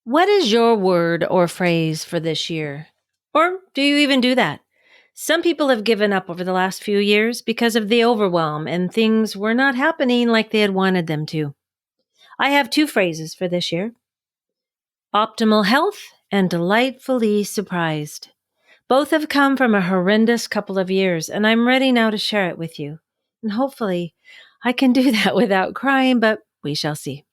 What is your word or phrase for this year? Or do you even do that? Some people have given up over the last few years because of the overwhelm and things were not happening like they had wanted them to. I have two phrases for this year: optimal health and delightfully surprised. Both have come from a horrendous couple of years, and I'm ready now to share it with you. And hopefully, I can do that without crying, but we shall see.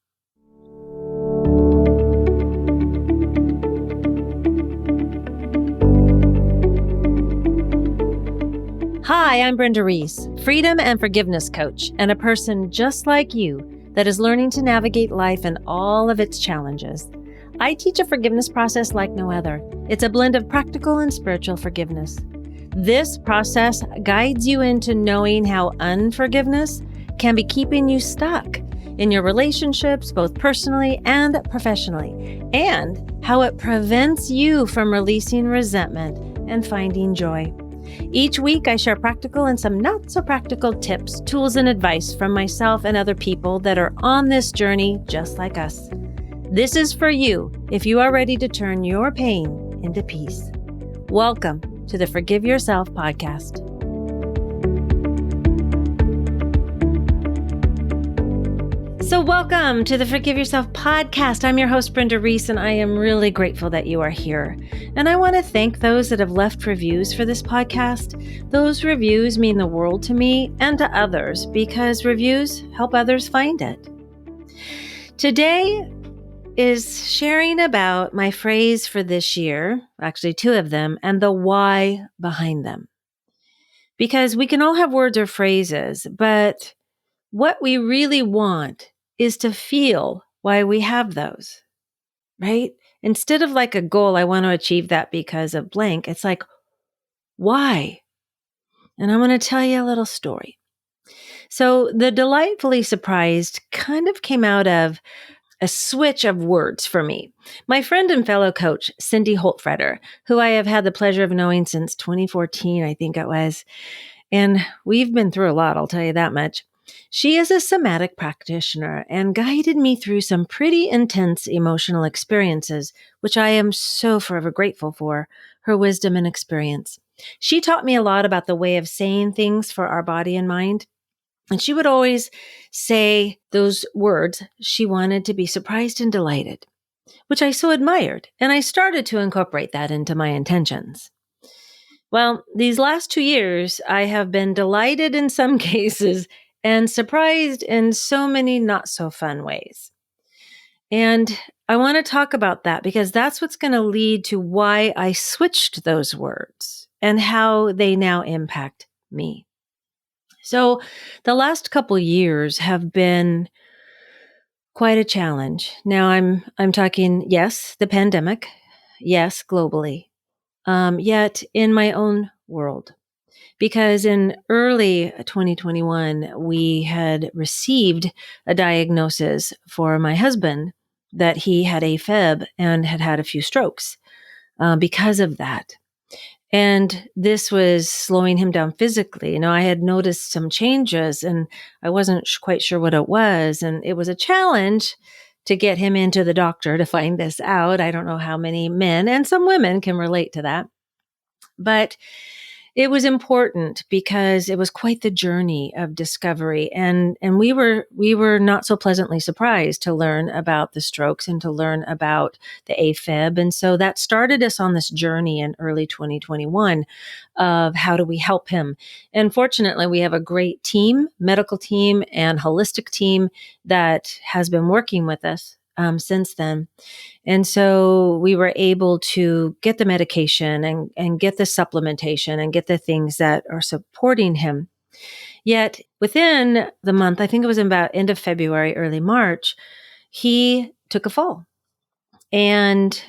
Hi, I'm Brenda Reese, freedom and forgiveness coach, and a person just like you that is learning to navigate life and all of its challenges. I teach a forgiveness process like no other. It's a blend of practical and spiritual forgiveness. This process guides you into knowing how unforgiveness can be keeping you stuck in your relationships, both personally and professionally, and how it prevents you from releasing resentment and finding joy. Each week, I share practical and some not so practical tips, tools, and advice from myself and other people that are on this journey just like us. This is for you if you are ready to turn your pain into peace. Welcome to the Forgive Yourself podcast. So welcome to the Forgive Yourself podcast. I'm your host, Brenda Reese, and I am really grateful that you are here. And I want to thank those that have left reviews for this podcast. Those reviews mean the world to me and to others because reviews help others find it. Today is sharing about my phrase for this year, actually two of them, and the why behind them. Because we can all have words or phrases, but what we really want is to feel why we have those, right? Instead of like a goal, I want to achieve that because of blank, it's like, why? And I want to tell you a little story. So the delightfully surprised kind of came out of a switch of words for me. My friend and fellow coach, Cindy Holtfretter, who I have had the pleasure of knowing since 2014, I think it was, and we've been through a lot, I'll tell you that much. She is a somatic practitioner and guided me through some pretty intense emotional experiences, which I am so forever grateful for her wisdom and experience. She taught me a lot about the way of saying things for our body and mind. And she would always say those words. She wanted to be surprised and delighted, which I so admired. And I started to incorporate that into my intentions. Well, these last 2 years, I have been delighted in some cases and surprised in so many not so fun ways. And I want to talk about that because that's what's going to lead to why I switched those words and how they now impact me. So the last couple years have been quite a challenge. Now I'm talking, yes, the pandemic, yes, globally, yet in my own world. Because in early 2021, we had received a diagnosis for my husband that he had A Fib and had had a few strokes because of that. And this was slowing him down physically. I had noticed some changes and I wasn't quite sure what it was. And it was a challenge to get him into the doctor to find this out. I don't know how many men and some women can relate to that. But it was important because it was quite the journey of discovery. And we were not so pleasantly surprised to learn about the strokes and to learn about the A Fib. And so that started us on this journey in early 2021 of how do we help him. And fortunately, we have a great team, medical team and holistic team that has been working with us since then. And so we were able to get the medication and get the supplementation and get the things that are supporting him. Yet within the month, I think it was about end of February, early March, he took a fall. And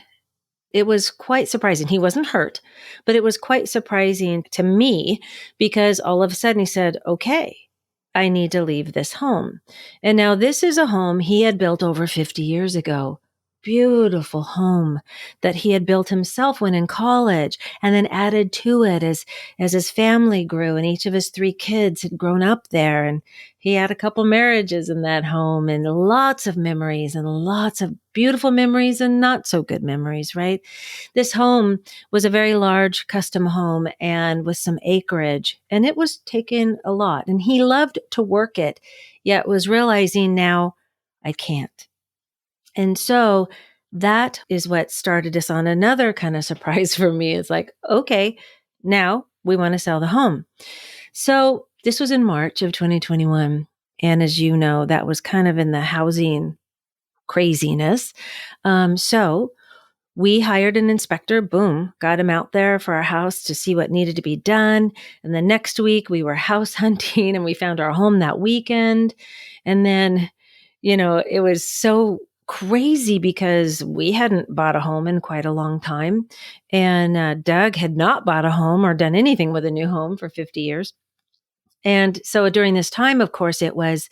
it was quite surprising. He wasn't hurt, but it was quite surprising to me because all of a sudden he said, okay, I need to leave this home. And now this is a home he had built over 50 years ago beautiful home that he had built himself when in college, and then added to it as his family grew and each of his 3 kids had grown up there. And he had a couple marriages in that home and lots of memories and lots of beautiful memories and not so good memories, right? This home was a very large custom home and with some acreage, and it was taking a lot. And he loved to work it, yet was realizing now, I can't. And so that is what started us on another kind of surprise for me. It's like, okay, now we want to sell the home. So this was in March of 2021. And as you know, that was kind of in the housing craziness. So we hired an inspector, boom, got him out there for our house to see what needed to be done. And the next week we were house hunting and we found our home that weekend. And then, it was so crazy because we hadn't bought a home in quite a long time. And Doug had not bought a home or done anything with a new home for 50 years. And so during this time, of course, the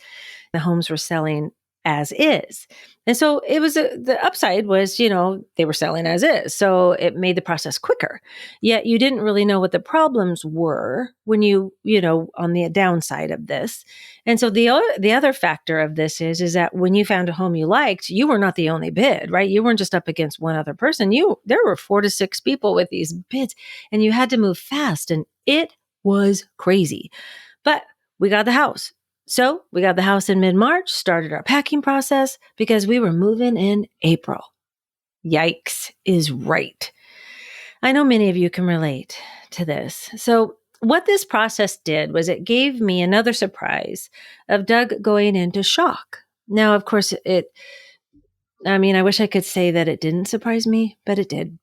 homes were selling as is. And so it was the upside was, they were selling as is. So it made the process quicker. Yet you didn't really know what the problems were when on the downside of this. And so the other factor of this is that when you found a home you liked, you were not the only bid, right? You weren't just up against one other person. There were 4 to 6 people with these bids and you had to move fast, and it was crazy. But we got the house. So we got the house in mid-March, started our packing process because we were moving in April. Yikes is right. I know many of you can relate to this. So what this process did was it gave me another surprise of Doug going into shock. Now, of course, I wish I could say that it didn't surprise me, but it did.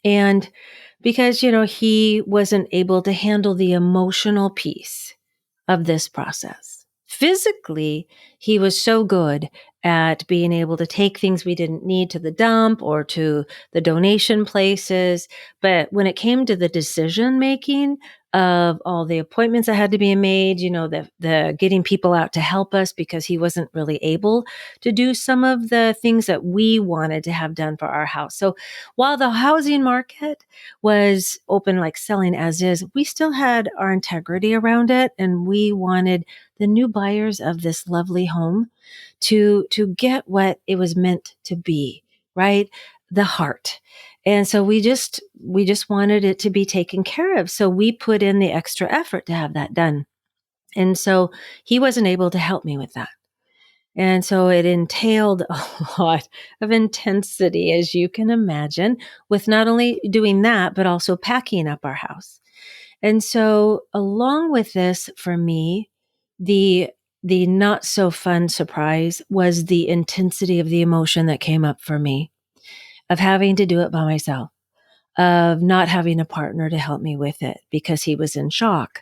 And because, he wasn't able to handle the emotional piece of this process. Physically, he was so good at being able to take things we didn't need to the dump or to the donation places. But when it came to the decision making of all the appointments that had to be made, the getting people out to help us because he wasn't really able to do some of the things that we wanted to have done for our house. So while the housing market was open, like selling as is, we still had our integrity around it. And we wanted the new buyers of this lovely home to get what it was meant to be, right? The heart. And so we just wanted it to be taken care of. So we put in the extra effort to have that done. And so he wasn't able to help me with that. And so it entailed a lot of intensity, as you can imagine, with not only doing that, but also packing up our house. And so along with this, for me, the not so fun surprise was the intensity of the emotion that came up for me of having to do it by myself, of not having a partner to help me with it because he was in shock.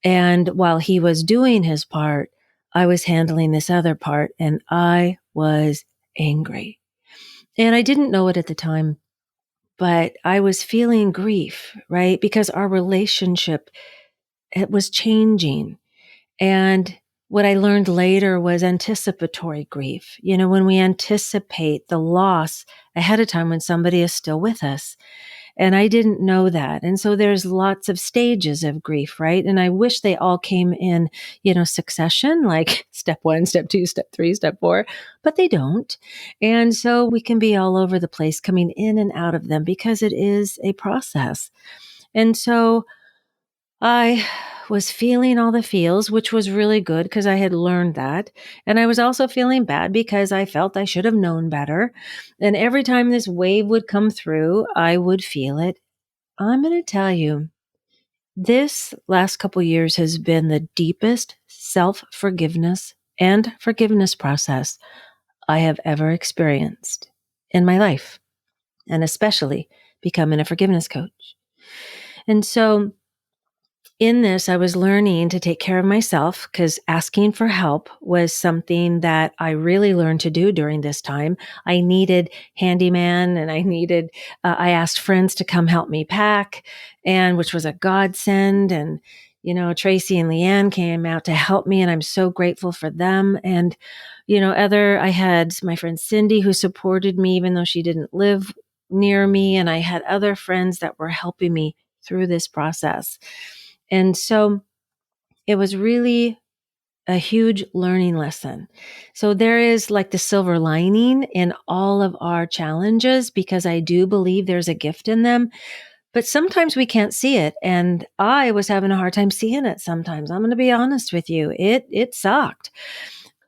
And while he was doing his part, I was handling this other part and I was angry. And I didn't know it at the time, but I was feeling grief, right? Because our relationship, it was changing. And what I learned later was anticipatory grief. When we anticipate the loss ahead of time when somebody is still with us. And I didn't know that. And so there's lots of stages of grief, right? And I wish they all came in, succession, like step 1, step 2, step 3, step 4, but they don't. And so we can be all over the place coming in and out of them because it is a process. And so I was feeling all the feels, which was really good because I had learned that. And I was also feeling bad because I felt I should have known better. And every time this wave would come through, I would feel it. I'm going to tell you, this last couple years has been the deepest self-forgiveness and forgiveness process I have ever experienced in my life, and especially becoming a forgiveness coach. And so in this, I was learning to take care of myself because asking for help was something that I really learned to do during this time. I needed handyman and I asked friends to come help me pack, and which was a godsend. And, Tracy and Leanne came out to help me, and I'm so grateful for them. And, I had my friend Cindy who supported me, even though she didn't live near me. And I had other friends that were helping me through this process. And so it was really a huge learning lesson. So there is like the silver lining in all of our challenges, because I do believe there's a gift in them. But sometimes we can't see it. And I was having a hard time seeing it sometimes. I'm going to be honest with you. It sucked.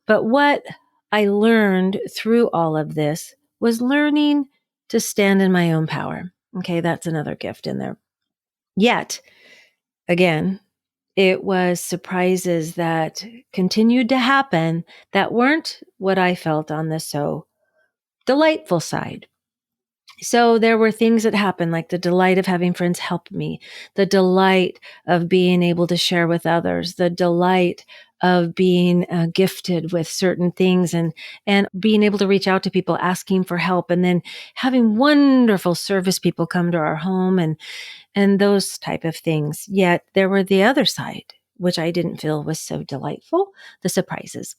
But what I learned through all of this was learning to stand in my own power. Okay, that's another gift in there. Yet, again, it was surprises that continued to happen that weren't what I felt on the so delightful side. So there were things that happened, like the delight of having friends help me, the delight of being able to share with others, the delight of being gifted with certain things, and being able to reach out to people asking for help, and then having wonderful service people come to our home, and those type of things. Yet there were the other side, which I didn't feel was so delightful, the surprises.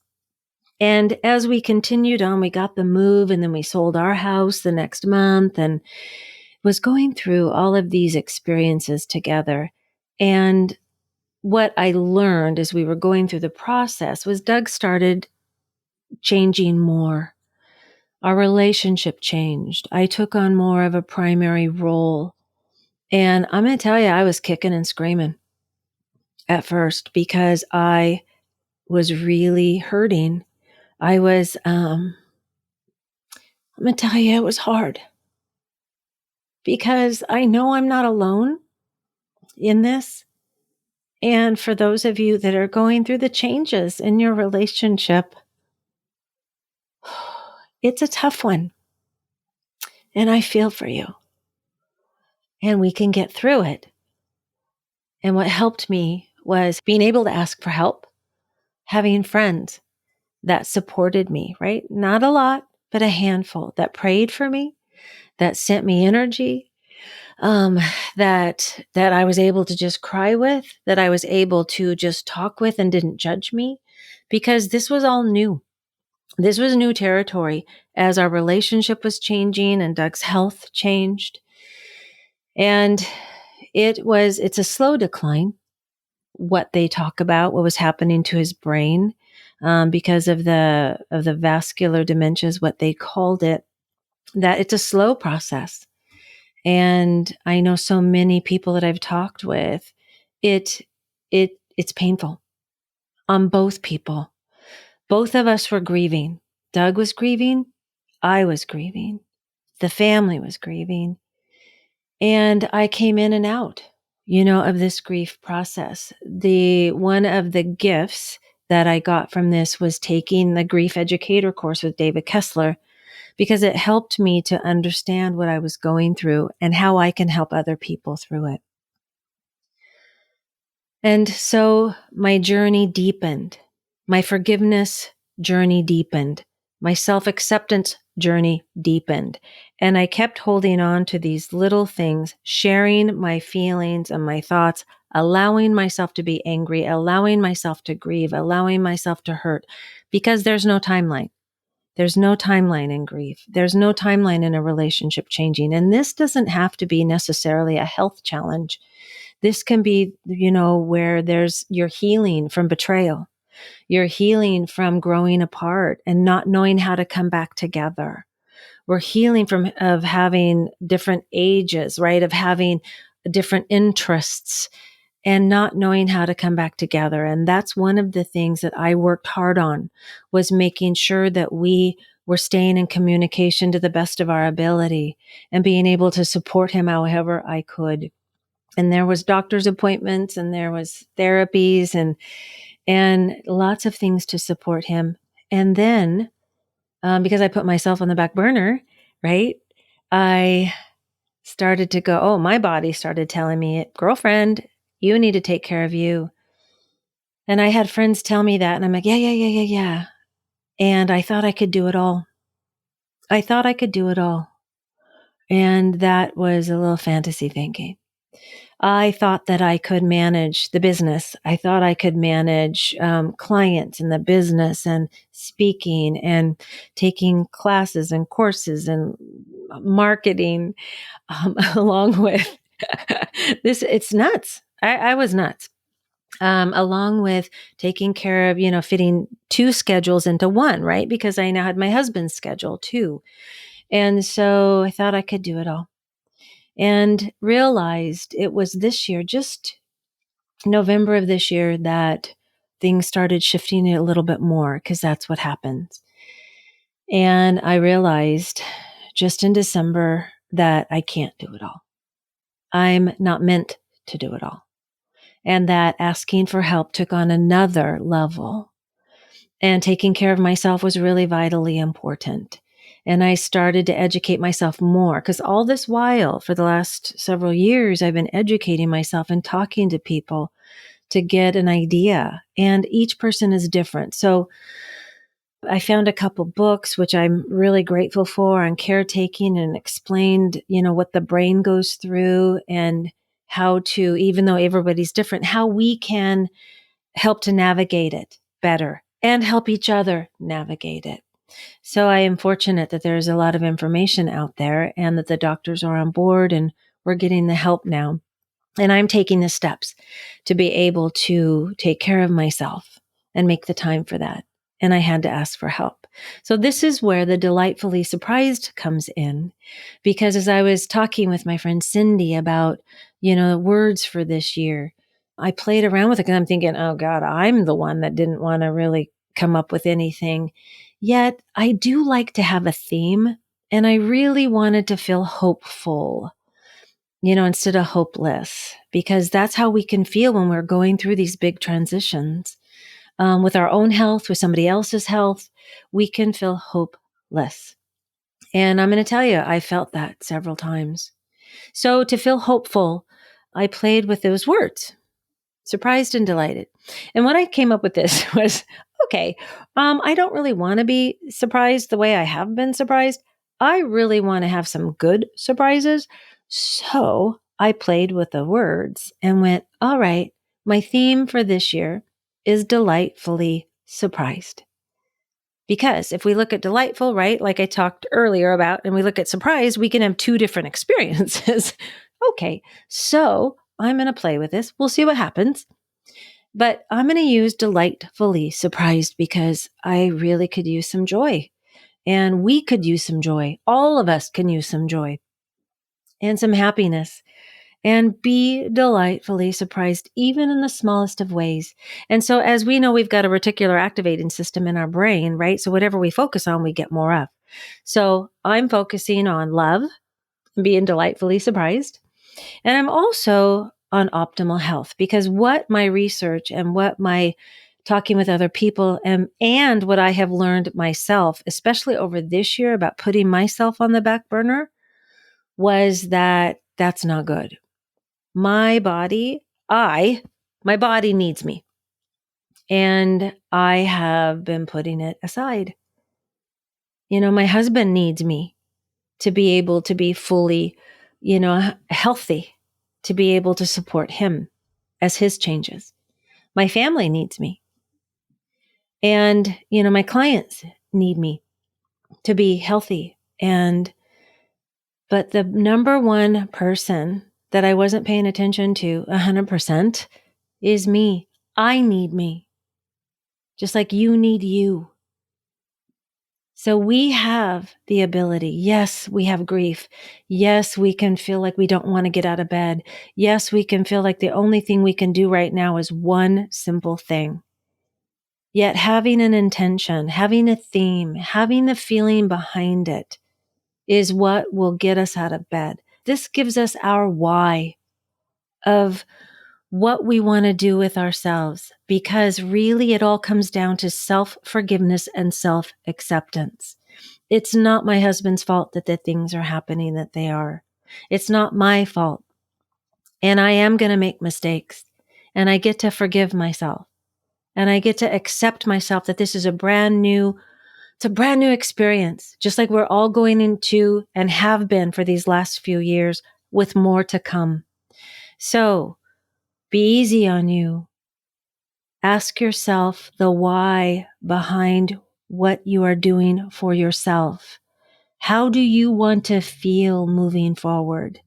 And as we continued on, we got the move, and then we sold our house the next month, and was going through all of these experiences together. And what I learned as we were going through the process was Doug started changing more. Our relationship changed. I took on more of a primary role. And I'm going to tell you, I was kicking and screaming at first, because I was really hurting. I'm going to tell you, it was hard, because I know I'm not alone in this. And for those of you that are going through the changes in your relationship, it's a tough one. And I feel for you. And we can get through it. And what helped me was being able to ask for help, having friends that supported me, right? Not a lot, but a handful that prayed for me, that sent me energy, that I was able to just cry with, that I was able to just talk with and didn't judge me, because this was all new. This was new territory as our relationship was changing and Doug's health changed. And it's a slow decline, what they talk about, what was happening to his brain, because of the vascular dementia is what they called it, that it's a slow process. And I know so many people that I've talked with, it's painful on both people. Both of us were grieving. Doug was grieving. I was grieving. The family was grieving. And I came in and out, of this grief process. One of the gifts that I got from this was taking the grief educator course with David Kessler, because it helped me to understand what I was going through and how I can help other people through it. And so my journey deepened. My forgiveness journey deepened. My self-acceptance journey deepened. And I kept holding on to these little things, sharing my feelings and my thoughts, allowing myself to be angry, allowing myself to grieve, allowing myself to hurt, because there's no timeline. There's no timeline in grief. There's no timeline in a relationship changing. And this doesn't have to be necessarily a health challenge. This can be, where you're healing from betrayal. You're healing from growing apart and not knowing how to come back together. We're healing of having different ages, right? Of having different interests and not knowing how to come back together. And that's one of the things that I worked hard on, was making sure that we were staying in communication to the best of our ability and being able to support him however I could. And there was doctor's appointments, and there was therapies, and lots of things to support him. And then, because I put myself on the back burner, right? I started to go, my body started telling me, girlfriend, you need to take care of you. And I had friends tell me that, and I'm like, yeah. And I thought I could do it all. And that was a little fantasy thinking. I thought that I could manage the business. I thought I could manage clients in the business and speaking and taking classes and courses and marketing, along with this. It's nuts. I was nuts. Along with taking care of, fitting two schedules into one, right? Because I now had my husband's schedule too. And so I thought I could do it all and realized it was this year, just November of this year, that things started shifting a little bit more, because that's what happens. And I realized just in December that I can't do it all. I'm not meant to do it all. And that asking for help took on another level. And taking care of myself was really vitally important. And I started to educate myself more, because all this while, for the last several years, I've been educating myself and talking to people to get an idea. And each person is different. So I found a couple books, which I'm really grateful for, on caretaking, and explained, what the brain goes through and how to, even though everybody's different, how we can help to navigate it better and help each other navigate it. So I am fortunate that there's a lot of information out there and that the doctors are on board and we're getting the help now. And I'm taking the steps to be able to take care of myself and make the time for that. And I had to ask for help. So this is where the delightfully surprised comes in, because as I was talking with my friend Cindy about, words for this year, I played around with it because I'm thinking, oh God, I'm the one that didn't want to really come up with anything. Yet I do like to have a theme, and I really wanted to feel hopeful, instead of hopeless, because that's how we can feel when we're going through these big transitions. With our own health, with somebody else's health, we can feel hopeless. And I'm going to tell you, I felt that several times. So to feel hopeful, I played with those words, surprised and delighted. And what I came up with this was, okay, I don't really want to be surprised the way I have been surprised. I really want to have some good surprises. So I played with the words and went, all right, my theme for this year is delightfully surprised. Because if we look at delightful, right, like I talked earlier about, and we look at surprise, we can have two different experiences. Okay, so I'm going to play with this. We'll see what happens. But I'm going to use delightfully surprised because I really could use some joy. And we could use some joy. All of us can use some joy and some happiness. And be delightfully surprised, even in the smallest of ways. And so, as we know, we've got a reticular activating system in our brain, right? So whatever we focus on, we get more of. So I'm focusing on love, being delightfully surprised. And I'm also on optimal health, because what my research and what my talking with other people and what I have learned myself, especially over this year about putting myself on the back burner, was that that's not good. My body needs me. And I have been putting it aside. My husband needs me to be able to be fully, healthy, to be able to support him as his changes. My family needs me. And, my clients need me to be healthy. But the number one person that I wasn't paying attention to 100% is me. I need me. Just like you need you. So we have the ability. Yes, we have grief. Yes, we can feel like we don't want to get out of bed. Yes, we can feel like the only thing we can do right now is one simple thing. Yet having an intention, having a theme, having the feeling behind it is what will get us out of bed. This gives us our why of what we want to do with ourselves, because really it all comes down to self-forgiveness and self-acceptance. It's not my husband's fault that the things are happening that they are. It's not my fault. And I am going to make mistakes, and I get to forgive myself, and I get to accept myself that this is a brand new experience, just like we're all going into and have been for these last few years, with more to come. So be easy on you. Ask yourself the why behind what you are doing for yourself. How do you want to feel moving forward?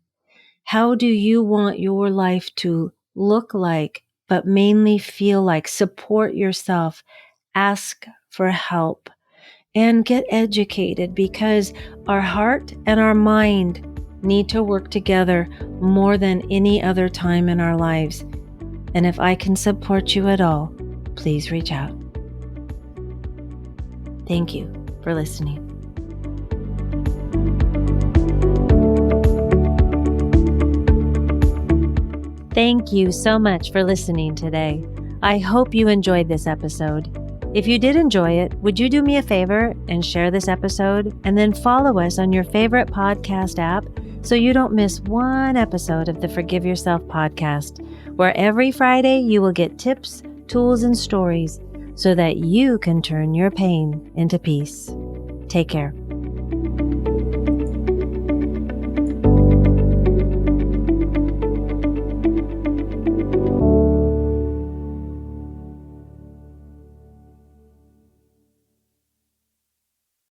How do you want your life to look like, but mainly feel like? Support yourself, ask for help, and get educated, because our heart and our mind need to work together more than any other time in our lives. And if I can support you at all, please reach out. Thank you for listening. Thank you so much for listening today. I hope you enjoyed this episode. If you did enjoy it, would you do me a favor and share this episode, and then follow us on your favorite podcast app so you don't miss one episode of the Forgive Yourself podcast, where every Friday you will get tips, tools, and stories so that you can turn your pain into peace. Take care.